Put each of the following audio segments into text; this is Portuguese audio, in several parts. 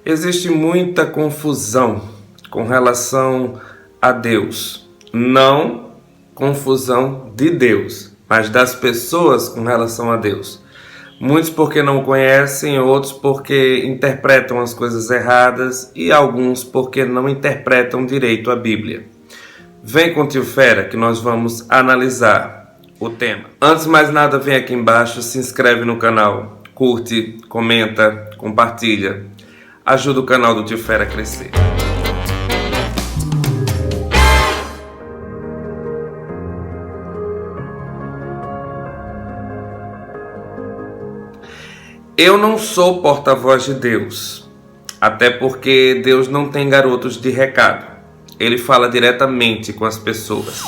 Existe muita confusão com relação a Deus. Não confusão de Deus, mas das pessoas com relação a Deus. Muitos porque não conhecem, outros porque interpretam as coisas erradas e alguns porque não interpretam direito a Bíblia. Vem com o Tio Fera que nós vamos analisar o tema. Antes de mais nada, vem aqui embaixo, se inscreve no canal, curte, comenta, compartilha. Ajuda o canal do Tio Fera a crescer. Eu não sou porta-voz de Deus, até porque Deus não tem garotos de recado. Ele fala diretamente com as pessoas,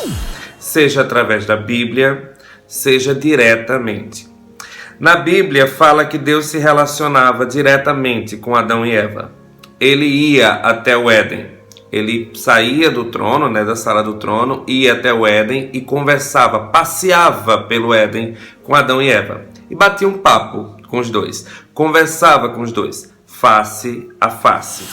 seja através da Bíblia, seja diretamente. Na Bíblia fala que Deus se relacionava diretamente com Adão e Eva. Ele ia até o Éden. Ele saía do trono, da sala do trono, ia até o Éden e conversava, passeava pelo Éden com Adão e Eva. E batia um papo com os dois, conversava com os dois, face a face.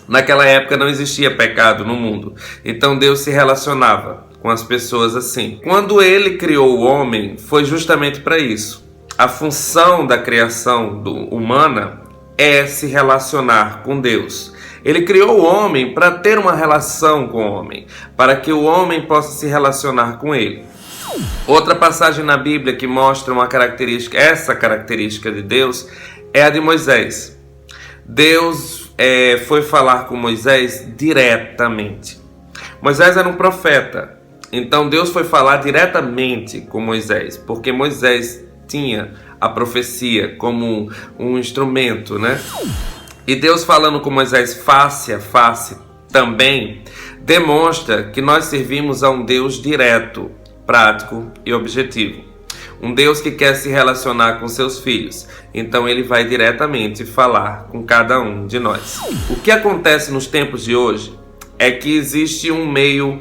Naquela época não existia pecado no mundo, então Deus se relacionava com as pessoas assim. Quando ele criou o homem, foi justamente para isso. A função da criação humana é se relacionar com Deus. Ele criou o homem para ter uma relação com o homem, para que o homem possa se relacionar com ele. Outra passagem na Bíblia que mostra essa característica de Deus é a de Moisés. Deus foi falar com Moisés diretamente. Moisés era um profeta, então Deus foi falar diretamente com Moisés, porque Moisés tinha a profecia como um instrumento, E Deus falando com Moisés face a face também demonstra que nós servimos a um Deus direto, prático e objetivo. Um Deus que quer se relacionar com seus filhos. Então ele vai diretamente falar com cada um de nós. O que acontece nos tempos de hoje é que existe um meio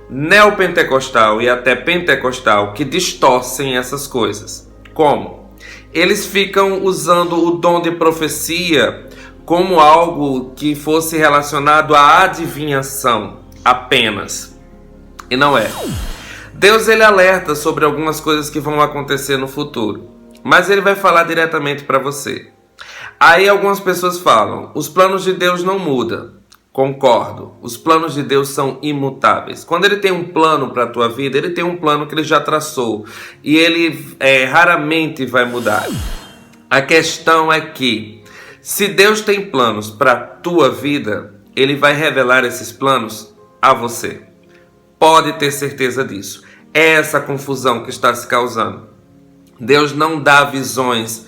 neopentecostal e até pentecostal que distorcem essas coisas. Como? Eles ficam usando o dom de profecia como algo que fosse relacionado à adivinhação apenas. E não é. Deus ele alerta sobre algumas coisas que vão acontecer no futuro, mas ele vai falar diretamente para você. Aí algumas pessoas falam, os planos de Deus não mudam. Concordo, os planos de Deus são imutáveis. Quando ele tem um plano para a tua vida, ele tem um plano que ele já traçou e ele raramente vai mudar. A questão é que, se Deus tem planos para a tua vida, ele vai revelar esses planos a você. Pode ter certeza disso. É essa confusão que está se causando. Deus não dá visões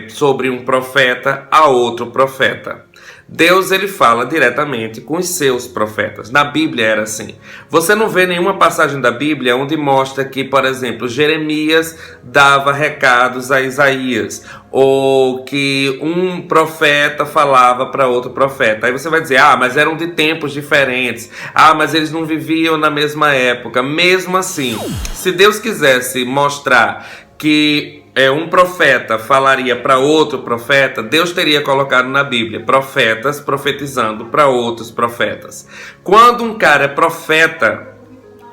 sobre um profeta a outro profeta. Deus ele fala diretamente com os seus profetas. Na Bíblia era assim. Você não vê nenhuma passagem da Bíblia onde mostra que, por exemplo, Jeremias dava recados a Isaías, ou que um profeta falava para outro profeta. Aí você vai dizer, mas eram de tempos diferentes. Mas eles não viviam na mesma época. Mesmo assim, se Deus quisesse mostrar que um profeta falaria para outro profeta, Deus teria colocado na Bíblia profetas profetizando para outros profetas. Quando um cara é profeta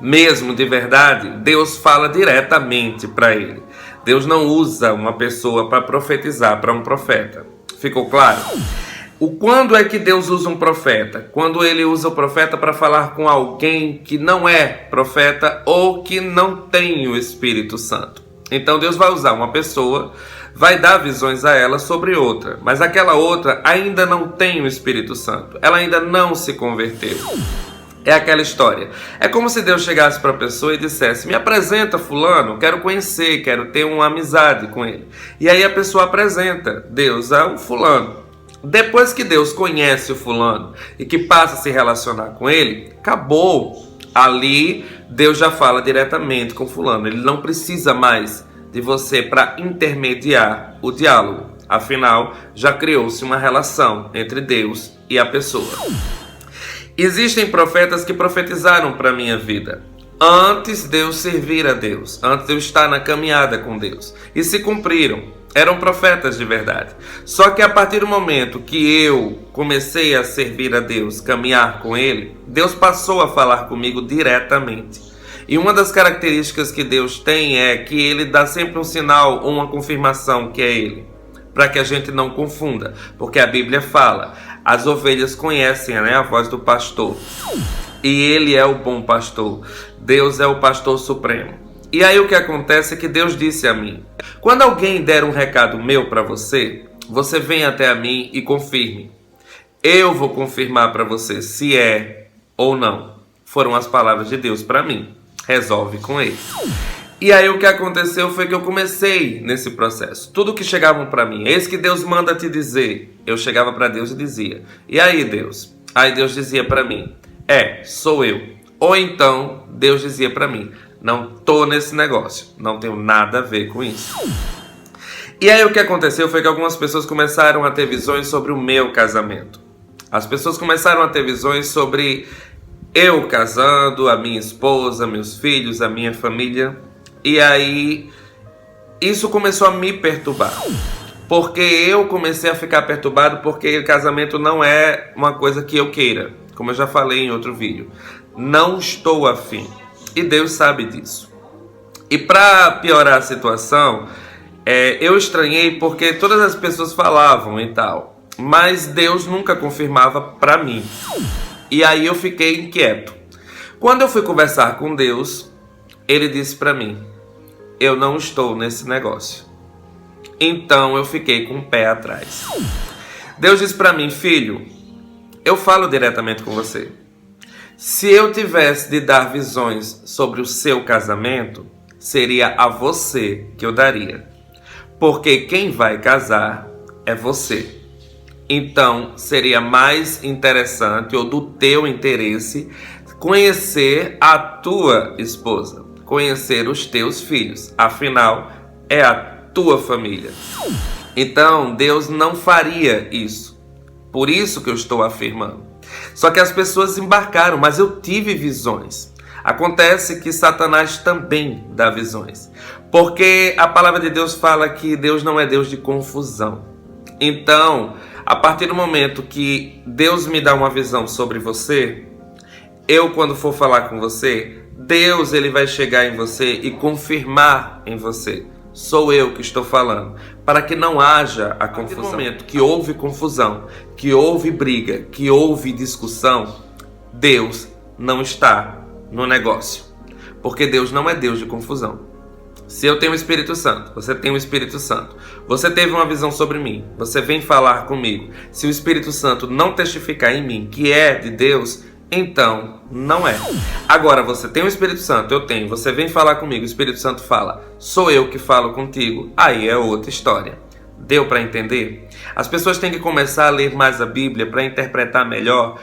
mesmo de verdade, Deus fala diretamente para ele. Deus não usa uma pessoa para profetizar para um profeta. Ficou claro? Quando é que Deus usa um profeta? Quando ele usa o profeta para falar com alguém que não é profeta ou que não tem o Espírito Santo. Então Deus vai usar uma pessoa, vai dar visões a ela sobre outra, mas aquela outra ainda não tem o Espírito Santo, ela ainda não se converteu. É aquela história. É como se Deus chegasse para a pessoa e dissesse, me apresenta fulano, quero conhecer, quero ter uma amizade com ele. E aí a pessoa apresenta Deus ao fulano. Depois que Deus conhece o fulano e que passa a se relacionar com ele, acabou. Ali, Deus já fala diretamente com fulano. Ele não precisa mais de você para intermediar o diálogo. Afinal, já criou-se uma relação entre Deus e a pessoa. Existem profetas que profetizaram para a minha vida antes de eu servir a Deus, antes de eu estar na caminhada com Deus. E se cumpriram. Eram profetas de verdade. Só que a partir do momento que eu comecei a servir a Deus, caminhar com Ele, Deus passou a falar comigo diretamente. E uma das características que Deus tem é que Ele dá sempre um sinal ou uma confirmação que é Ele, para que a gente não confunda. Porque a Bíblia fala, as ovelhas conhecem, né, a voz do pastor. E Ele é o bom pastor. Deus é o pastor supremo. E aí o que acontece é que Deus disse a mim: quando alguém der um recado meu para você, você vem até a mim e confirme. Eu vou confirmar para você se é ou não. Foram as palavras de Deus para mim. Resolve com Ele. E aí o que aconteceu foi que eu comecei nesse processo. Tudo que chegavam para mim, eis que Deus manda te dizer. Eu chegava para Deus e dizia: e aí, Deus? Aí Deus dizia para mim: sou eu. Ou então Deus dizia para mim: não tô nesse negócio, não tenho nada a ver com isso. E aí o que aconteceu foi que algumas pessoas começaram a ter visões sobre o meu casamento. As pessoas começaram a ter visões sobre eu casando, a minha esposa, meus filhos, a minha família. E aí isso começou a me perturbar. Porque eu comecei a ficar perturbado porque o casamento não é uma coisa que eu queira. Como eu já falei em outro vídeo. Não estou afim. E Deus sabe disso. E para piorar a situação, eu estranhei porque todas as pessoas falavam e tal, mas Deus nunca confirmava para mim. E aí eu fiquei inquieto. Quando eu fui conversar com Deus, Ele disse para mim: eu não estou nesse negócio. Então eu fiquei com o pé atrás. Deus disse para mim: filho, eu falo diretamente com você. Se eu tivesse de dar visões sobre o seu casamento, seria a você que eu daria. Porque quem vai casar é você. Então, seria mais interessante ou do teu interesse conhecer a tua esposa, conhecer os teus filhos. Afinal, é a tua família. Então, Deus não faria isso. Por isso que eu estou afirmando. Só que as pessoas embarcaram, mas eu tive visões. Acontece que Satanás também dá visões. Porque a palavra de Deus fala que Deus não é Deus de confusão. Então, a partir do momento que Deus me dá uma visão sobre você, eu quando for falar com você, Deus ele vai chegar em você e confirmar em você. Sou eu que estou falando, para que não haja a confusão. No momento que houve confusão, que houve briga, que houve discussão, Deus não está no negócio, porque Deus não é Deus de confusão. Se eu tenho o Espírito Santo, você tem o Espírito Santo, você teve uma visão sobre mim, você vem falar comigo, se o Espírito Santo não testificar em mim que é de Deus, então não é. Agora você tem o Espírito Santo, eu tenho, você vem falar comigo, o Espírito Santo fala, sou eu que falo contigo, aí é outra história. Deu para entender? As pessoas têm que começar a ler mais a Bíblia para interpretar melhor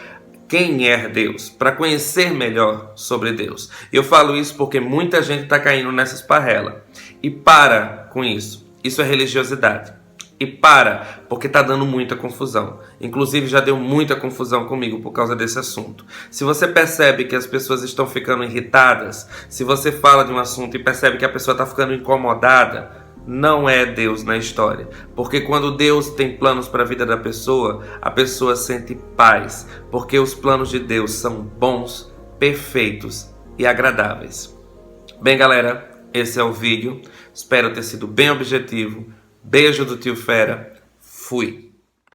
quem é Deus, para conhecer melhor sobre Deus. Eu falo isso porque muita gente está caindo nessas parrelas. E para com isso. Isso é religiosidade. E para, porque está dando muita confusão. Inclusive já deu muita confusão comigo por causa desse assunto. Se você percebe que as pessoas estão ficando irritadas, se você fala de um assunto e percebe que a pessoa está ficando incomodada, não é Deus na história. Porque quando Deus tem planos para a vida da pessoa, a pessoa sente paz. Porque os planos de Deus são bons, perfeitos e agradáveis. Bem, galera, esse é o vídeo. Espero ter sido bem objetivo. Beijo do tio Fera. Fui.